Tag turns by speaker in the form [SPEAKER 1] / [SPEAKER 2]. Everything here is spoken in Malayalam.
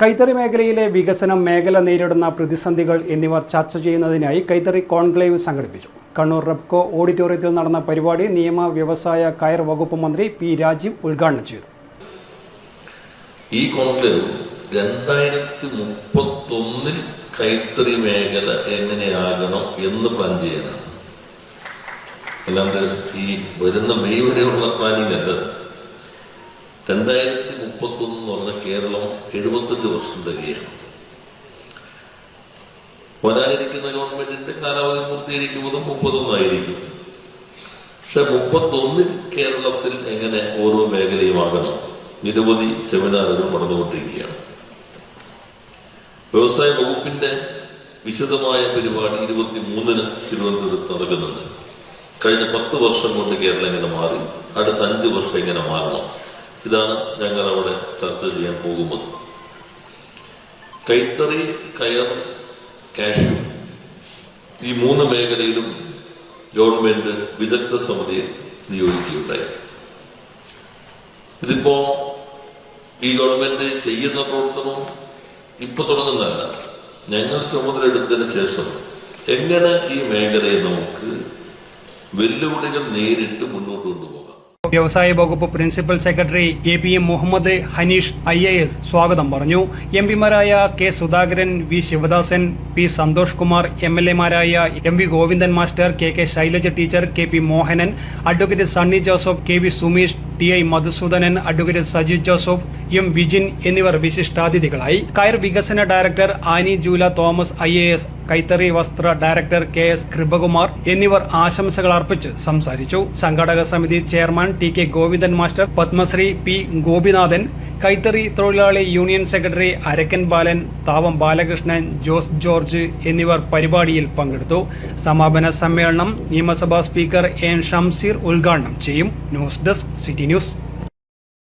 [SPEAKER 1] കൈത്തറി മേഖലയിലെ വികസനം, മേഖല നേരിടുന്ന പ്രതിസന്ധികൾ എന്നിവ ചർച്ച ചെയ്യുന്നതിനായി കൈത്തറി കോൺക്ലേവ് സംഘടിപ്പിച്ചു. കണ്ണൂർ റെപ്കോ ഓഡിറ്റോറിയത്തിൽ നടന്ന പരിപാടി നിയമ, വ്യവസായ, കയർ വകുപ്പ് മന്ത്രി പി രാജീവ് ഉദ്ഘാടനം ചെയ്തു.
[SPEAKER 2] ഈ കോൺക്ലേവ് 2031 കൈത്തറി മേഖല എങ്ങനെയാകണം എന്ന് പ്ലാൻ ചെയ്യാനാണ്. അല്ലാണ്ട് ഈ വരുന്ന മെയ് വരെയുള്ള പ്ലാനിങ് അല്ലത്. 2031 എന്ന് പറഞ്ഞ കേരളം 75 വർഷം തികയാണ്. വരാനിരിക്കുന്ന ഗവൺമെന്റിന്റെ കാലാവധി പൂർത്തീകരിക്കുന്നത് 31 ആയിരിക്കും. പക്ഷെ 31 കേരളത്തിൽ എങ്ങനെ ഓരോ മേഖലയും ആകണം, നിരവധി സെമിനാറുകൾ നടന്നുകൊണ്ടിരിക്കുകയാണ്. വ്യവസായ വകുപ്പിന്റെ വിശദമായ പരിപാടി 23-ന് തിരുവനന്തപുരത്ത് നടക്കുന്നുണ്ട്. കഴിഞ്ഞ 10 വർഷം കൊണ്ട് കേരളം എങ്ങനെ മാറി, അടുത്ത 5 വർഷം എങ്ങനെ മാറണം, ഇതാണ് ഞങ്ങൾ അവിടെ ചർച്ച ചെയ്യാൻ പോകുന്നത്. കൈത്തറി, കയർ, കാഷ്യൂ ഈ 3 മേഖലയിലും ഗവൺമെന്റ് വിദഗ്ധ സമിതിയെ നിയോഗിക്കുകയുണ്ടായി. ഇതിപ്പോ ഈ ഗവൺമെന്റ് ചെയ്യുന്ന പ്രവർത്തനവും ഇപ്പൊ തുടങ്ങുന്നതല്ല. ഞങ്ങൾ ചുമതലയെടുത്തതിന് ശേഷം എങ്ങനെ ഈ മേഖലയെ നമുക്ക് വെല്ലുവിളികൾ നേരിട്ട് മുന്നോട്ട് കൊണ്ടുപോകാം.
[SPEAKER 1] വ്യവസായ വകുപ്പ് principal secretary APM Muhammad Hanish IAS സ്വാഗതം പറഞ്ഞു. MPമാരായ K Sudhakaran, V Sivadasan, P Santhosh Kumar, MLAമാരായ MV Govindan master, KK Shailaja teacher, KP Mohanan, advocate Sunny Joseph, KV Sumesh, TI Madhusoodanan, advocate Sajith Joseph, M Vijin എന്നിവർ വിശിഷ്ടാതിഥികളായി. കയർ വികസന ഡയറക്ടർ ആനി ജൂല തോമസ് IAS, കൈത്തറി വസ്ത്ര ഡയറക്ടർ KS കൃപകുമാർ എന്നിവർ ആശംസകൾ അർപ്പിച്ച് സംസാരിച്ചു. സംഘാടക സമിതി chairman TK Govindan master, Padmashri P Gopinathan, കൈത്തറി തൊഴിലാളി യൂണിയൻ സെക്രട്ടറി അരക്കൻ ബാലൻ, താവം ബാലകൃഷ്ണൻ, ജോസ് ജോർജ് എന്നിവർ പരിപാടിയിൽ പങ്കെടുത്തു. സമാപന സമ്മേളനം നിയമസഭാ സ്പീക്കർ N ഷംസീർ ഉദ്ഘാടനം ചെയ്യും. News desk, city news.